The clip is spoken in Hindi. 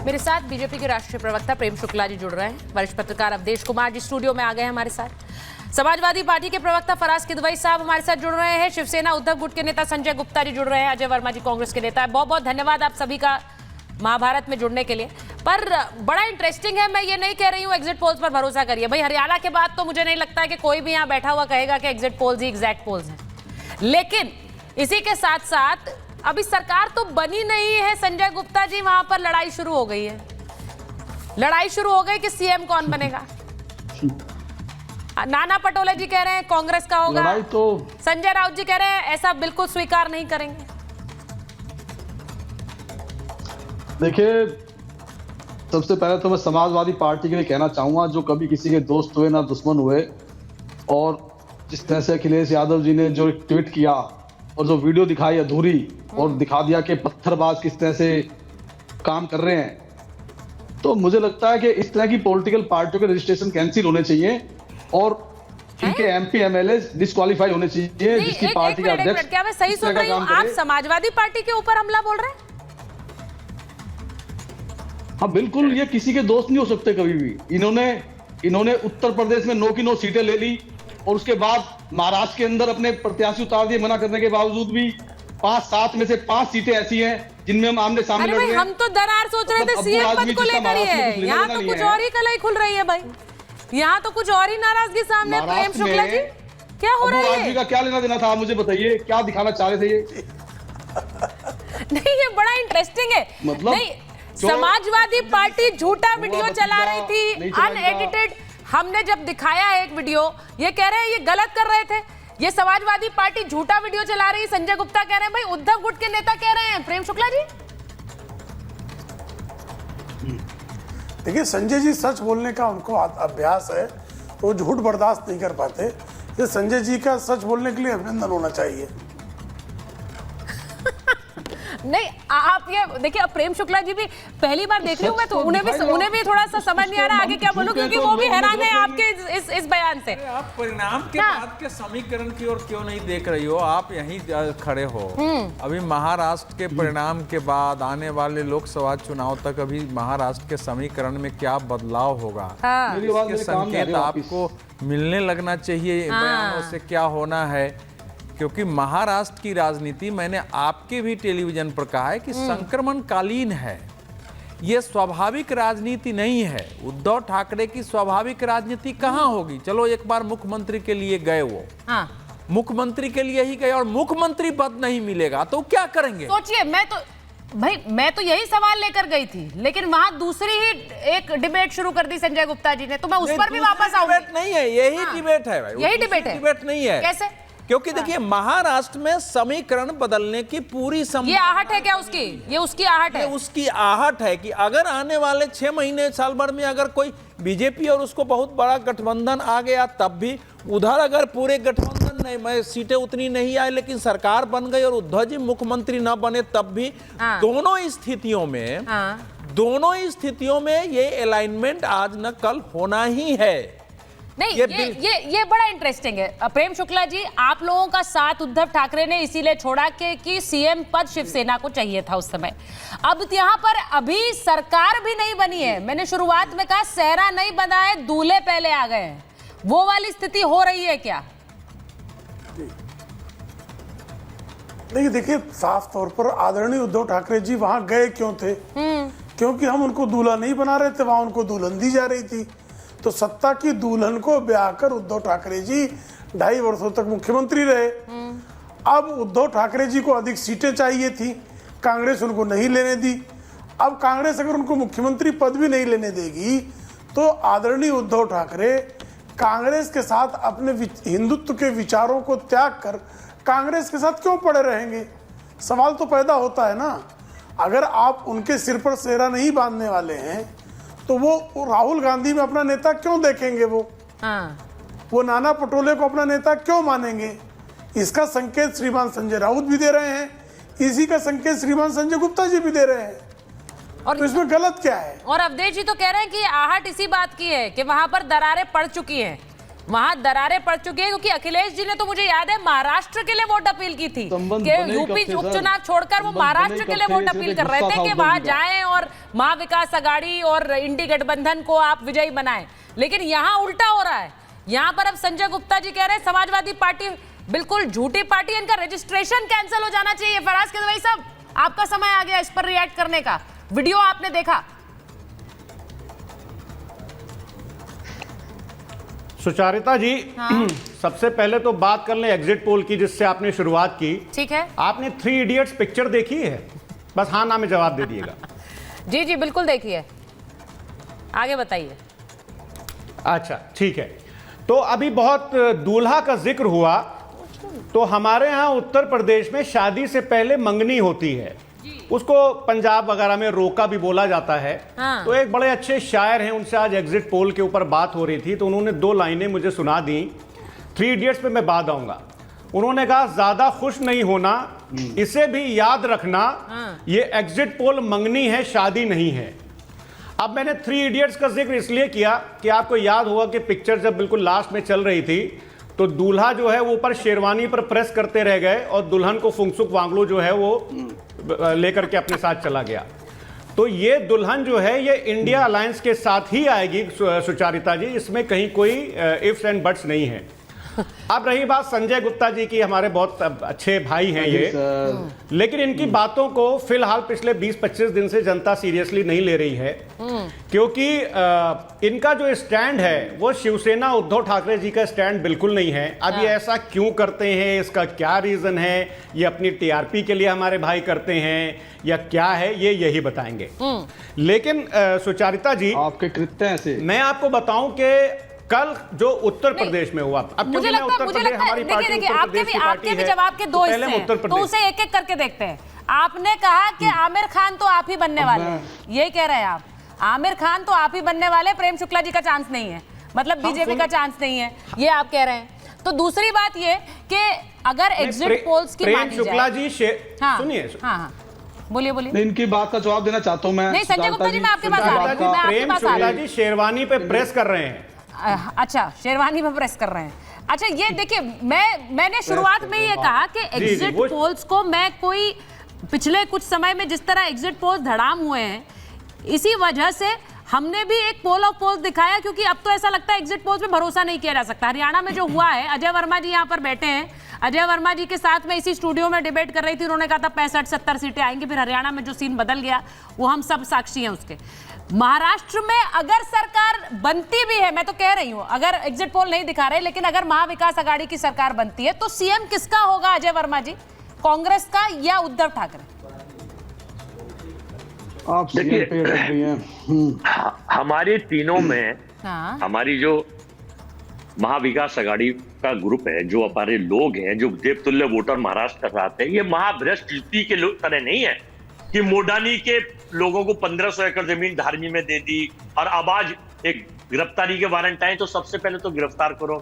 मेरे साथ बीजेपी के राष्ट्रीय प्रवक्ता प्रेम शुक्ला जी जुड़ रहे हैं। वरिष्ठ पत्रकार अवधेश कुमार जी स्टूडियो में आ गए हैं हमारे साथ। समाजवादी पार्टी के प्रवक्ता फराज किदवई साहब हमारे साथ जुड़ रहे हैं। शिवसेना उद्धव गुट के नेता संजय गुप्ता जी जुड़ रहे हैं। अजय वर्मा जी कांग्रेस के नेता है। बहुत बहुत धन्यवाद आप सभी का महाभारत में जुड़ने के लिए। पर बड़ा इंटरेस्टिंग है, मैं ये नहीं कह रही हूँ एग्जिट पोल्स पर भरोसा करिए भाई। हरियाणा के बाद तो मुझे नहीं लगता है कि कोई भी यहाँ बैठा हुआ कहेगा कि एग्जिट पोल्स ही एग्जैक्ट पोल्स हैं। लेकिन इसी के साथ साथ अभी सरकार तो बनी नहीं है संजय गुप्ता जी, वहां पर लड़ाई शुरू हो गई है। लड़ाई शुरू हो गई कि सीएम कौन बनेगा। नाना पटोले जी कह रहे हैं कांग्रेस का होगा, तो संजय राउत जी कह रहे हैं ऐसा बिल्कुल स्वीकार नहीं करेंगे। देखिए, सबसे पहले तो मैं समाजवादी पार्टी के लिए कहना चाहूंगा, जो कभी किसी के दोस्त हुए ना दुश्मन हुए, और जिस तरह से अखिलेश यादव जी ने जो ट्वीट किया और जो वीडियो दिखाई अधूरी और दिखा दिया कि पत्थरबाज किस तरह से काम कर रहे हैं, तो मुझे लगता है कि इस तरह की पॉलिटिकल पार्टियों के रजिस्ट्रेशन कैंसिल होने चाहिए और इनके एमपी एमएलए डिस्क्वालीफाई होने चाहिए। जिसकी पार्टी का अध्यक्ष, क्या मैं सही सुन रही हूँ? आप समाजवादी पार्टी के ऊपर हमला बोल रहे हैं? हाँ बिल्कुल, ये किसी के दोस्त नहीं हो सकते कभी भी। इन्होंने उत्तर प्रदेश में 9 की 9 सीटें ले ली और उसके बाद महाराष्ट्र के अंदर अपने प्रत्याशी उतार दिए मना करने के बावजूद भी। 5-7 में से 5 सीटें ऐसी हैं जिनमें हम आमने सामने लड़ रहे हैं। हम तो दरार सोच रहे थे सीएम पद को लेकर ही है। यहाँ तो कुछ और ही कलई खुल रही है भाई। यहाँ तो कुछ और ही नाराजगी सामने। प्रेम शुक्ला जी, क्या हो रहा है? का क्या लेना देना था, आप मुझे बताइए, क्या दिखाना चाह रहे थे ये? नहीं, ये बड़ा इंटरेस्टिंग है। मतलब नहीं, समाजवादी पार्टी झूठा वीडियो चला रही थी अनएडिटेड। हमने जब दिखाया एक वीडियो, ये कह रहे हैं ये गलत कर रहे थे। ये समाजवादी पार्टी झूठा वीडियो चला रही है। संजय गुप्ता कह रहे हैं, भाई उद्धव गुट के नेता कह रहे हैं। प्रेम शुक्ला जी, देखिए, संजय जी सच बोलने का उनको अभ्यास है, तो वो झूठ बर्दाश्त नहीं कर पाते। ये संजय जी का सच बोलने के लिए अभिनंदन होना चाहिए। नहीं, आप ये देखिए, अब प्रेम शुक्ला जी भी पहली बार देख रही हूँ मैं, तो उन्हें भी थोड़ा सा समझ नहीं आ रहा आगे क्या बोलूं, क्योंकि वो भी हैरान है आपके इस बयान से। आप परिणाम के बाद के समीकरण की ओर क्यों नहीं देख रही हो? आप यहीं खड़े हो। अभी महाराष्ट्र के परिणाम के बाद आने वाले लोकसभा चुनाव तक अभी महाराष्ट्र के समीकरण में क्या बदलाव होगा, इसके संकेत आपको मिलने लगना चाहिए। बयानों से क्या होना है, क्योंकि महाराष्ट्र की राजनीति, मैंने आपके भी टेलीविजन पर कहा है कि संक्रमणकालीन है। यह स्वाभाविक राजनीति नहीं है। उद्धव ठाकरे की स्वाभाविक राजनीति कहां होगी? चलो, एक बार मुख्यमंत्री के लिए गए वो, मुख्यमंत्री के लिए ही गए और मुख्यमंत्री पद नहीं मिलेगा तो क्या करेंगे? सोचिए, मैं तो यही सवाल लेकर गई थी, लेकिन वहां दूसरी ही एक डिबेट शुरू कर दी संजय गुप्ता जी ने, तो मैं उस पर भी वापस आऊंगी। डिबेट नहीं है, यही डिबेट है भाई। यही डिबेट है, डिबेट नहीं है। कैसे? क्योंकि देखिए, महाराष्ट्र में समीकरण बदलने की पूरी ये आहट है क्या उसकी? ये उसकी आहट है। उसकी आहट है कि अगर आने वाले 6 महीने साल भर में अगर कोई बीजेपी और उसको बहुत बड़ा गठबंधन आ गया, तब भी उधर अगर पूरे गठबंधन नहीं, मैं सीटें उतनी नहीं आई लेकिन सरकार बन गई और उद्धव जी मुख्यमंत्री न बने, तब भी दोनों स्थितियों में ये अलाइनमेंट आज न कल होना ही है। नहीं, ये बड़ा इंटरेस्टिंग है। प्रेम शुक्ला जी, आप लोगों का साथ उद्धव ठाकरे ने इसीलिए छोड़ा कि सीएम पद शिवसेना को चाहिए था उस समय। अब यहाँ पर अभी सरकार भी नहीं बनी है। मैंने शुरुआत में कहा सेहरा नहीं बना है, दूल्हे पहले आ गए हैं। वो वाली स्थिति हो रही है क्या? नहीं, देखिए, साफ तौर पर आदरणीय उद्धव ठाकरे जी वहां गए क्यों थे? क्योंकि हम उनको दूल्हा नहीं बना रहे थे, वहां उनको दुल्हन दी जा रही थी। तो सत्ता की दुल्हन को ब्याह कर उद्धव ठाकरे जी 2.5 वर्षों तक मुख्यमंत्री रहे। अब उद्धव ठाकरे जी को अधिक सीटें चाहिए थी, कांग्रेस उनको नहीं लेने दी। अब कांग्रेस अगर उनको मुख्यमंत्री पद भी नहीं लेने देगी, तो आदरणीय उद्धव ठाकरे कांग्रेस के साथ अपने हिंदुत्व के विचारों को त्याग कर कांग्रेस के साथ क्यों पड़े रहेंगे? सवाल तो पैदा होता है ना। अगर आप उनके सिर पर सेहरा नहीं बांधने वाले हैं, तो वो राहुल गांधी में अपना नेता क्यों देखेंगे? वो नाना पटोले को अपना नेता क्यों मानेंगे? इसका संकेत श्रीमान संजय राउत भी दे रहे हैं, इसी का संकेत श्रीमान संजय गुप्ता जी भी दे रहे हैं। और तो इसमें गलत क्या है? और अवधेश जी तो कह रहे हैं कि आहट इसी बात की है कि वहां पर दरारें पड़ चुकी हैं। वहां दरारें पड़ चुकी है, क्योंकि अखिलेश जी ने तो मुझे याद है महाराष्ट्र के लिए वोट अपील की थी कि यूपी उपचुनाव छोड़कर वो महाराष्ट्र के लिए वोट अपील कर रहे थे कि वहां जाएं और महाविकास आघाड़ी और इंडी गठबंधन को आप विजयी बनाएं, लेकिन यहां उल्टा हो रहा है। यहां पर अब संजय गुप्ता जी कह रहे हैं समाजवादी पार्टी बिल्कुल झूठी पार्टी, इनका रजिस्ट्रेशन कैंसिल हो जाना चाहिए। फराज किदवई साहब, आपका समय आ गया इस पर रिएक्ट करने का। वीडियो आपने देखा। सुचारिता जी, हाँ। सबसे पहले तो बात कर लें एग्जिट पोल की, जिससे आपने शुरुआत की। ठीक है। आपने 3 इडियट्स पिक्चर देखी है? बस हाँ ना में जवाब दे दिएगा। जी जी बिल्कुल देखिए, आगे बताइए। अच्छा ठीक है। तो अभी बहुत दूल्हा का जिक्र हुआ, तो हमारे यहाँ उत्तर प्रदेश में शादी से पहले मंगनी होती है, उसको पंजाब वगैरह में रोका भी बोला जाता है। हाँ। तो एक बड़े अच्छे शायर हैं, उनसे आज एग्जिट पोल के ऊपर बात हो रही थी, तो उन्होंने 2 लाइनें मुझे सुना दी। 3 इडियट्स पे मैं बाद आऊंगा। उन्होंने कहा, ज्यादा खुश नहीं होना, इसे भी याद रखना, ये एग्जिट पोल मंगनी है, शादी नहीं है। अब मैंने 3 इडियट्स का जिक्र इसलिए किया कि आपको याद होगा कि पिक्चर जब बिल्कुल लास्ट में चल रही थी, तो दूल्हा जो है वो ऊपर शेरवानी पर प्रेस करते रह गए और दुल्हन को फुंगसुक वांगलू जो है वो लेकर के अपने साथ चला गया। तो ये दुल्हन जो है ये इंडिया अलायंस के साथ ही आएगी सुचारिता जी, इसमें कहीं कोई इफ्स एंड बट्स नहीं है। अब रही बात संजय गुप्ता जी की, हमारे बहुत अच्छे भाई हैं ये, लेकिन इनकी बातों को फिलहाल पिछले 20-25 दिन से जनता सीरियसली नहीं ले रही है, क्योंकि इनका जो स्टैंड है वो शिवसेना उद्धव ठाकरे जी का स्टैंड बिल्कुल नहीं है। अब ये ऐसा क्यों करते हैं, इसका क्या रीजन है? ये अपनी टीआरपी के लिए हमारे भाई करते हैं या क्या है, ये यही बताएंगे। लेकिन सुचारिता जी, आपके कृत्य ऐसे, मैं आपको बताऊं कि कल जो उत्तर प्रदेश में हुआ, अब मुझे लगता है देखिए आपके भी जवाब के 2 हिस्से हैं, तो उसे एक एक करके देखते हैं। आपने कहा कि आमिर खान तो आप ही बनने वाले हैं, यही कह रहे हैं आप। आमिर खान तो आप ही बनने वाले, प्रेम शुक्ला जी का चांस नहीं है, मतलब बीजेपी का चांस नहीं है, ये आप कह रहे हैं। तो दूसरी बात ये कि अगर एग्जिट पोल्स की प्रेम शुक्ला जी सुनिए, हाँ बोलिए बोलिए। इनकी बात का जवाब देना चाहता हूँ मैं। नहीं संजय गुप्ता जी, मैं आपके पास आ रही हूँ। प्रेम शुक्ला जी शेरवानी पे प्रेस कर रहे हैं। अच्छा, शेरवानी में प्रेस कर रहे हैं। अच्छा ये देखिए, मैंने शुरुआत में ये कहा कि एग्जिट पोल्स को मैं कोई पिछले कुछ समय में जिस तरह एग्जिट पोल्स धड़ाम हुए हैं, इसी वजह से हमने भी एक पोल ऑफ पोल्स दिखाया, क्योंकि अब तो ऐसा लगता है एग्जिट पोल्स पे भरोसा नहीं किया जा सकता। हरियाणा में जो हुआ है, अजय वर्मा जी यहाँ पर बैठे हैं, अजय वर्मा जी के साथ में इसी स्टूडियो में डिबेट कर रही थी, उन्होंने कहा था 65-70 सीटें आएंगी, फिर हरियाणा में जो सीन बदल गया वो हम सब साक्षी हैं उसके। महाराष्ट्र में अगर सरकार बनती भी है, मैं तो कह रही हूं, अगर एग्जिट पोल नहीं दिखा रहे, लेकिन अगर महाविकास आघाड़ी की सरकार बनती है तो सीएम किसका होगा अजय वर्मा जी, कांग्रेस का या उद्धव ठाकरे? आप सीएम पे अटक गई हैं। हमारे तीनों में हाँ। हमारी जो महाविकास आघाड़ी का ग्रुप है, जो हमारे लोग हैं, जो देवतुल्य वोटर महाराष्ट्र कर रहे हैं, ये महाभ्रष्ट युति के तरह नहीं है कि मोडानी के लोगों को 1500 एकड़ जमीन धारनी में दे दी और अब आज एक गिरफ्तारी के वारंट आए तो सबसे पहले तो गिरफ्तार करो।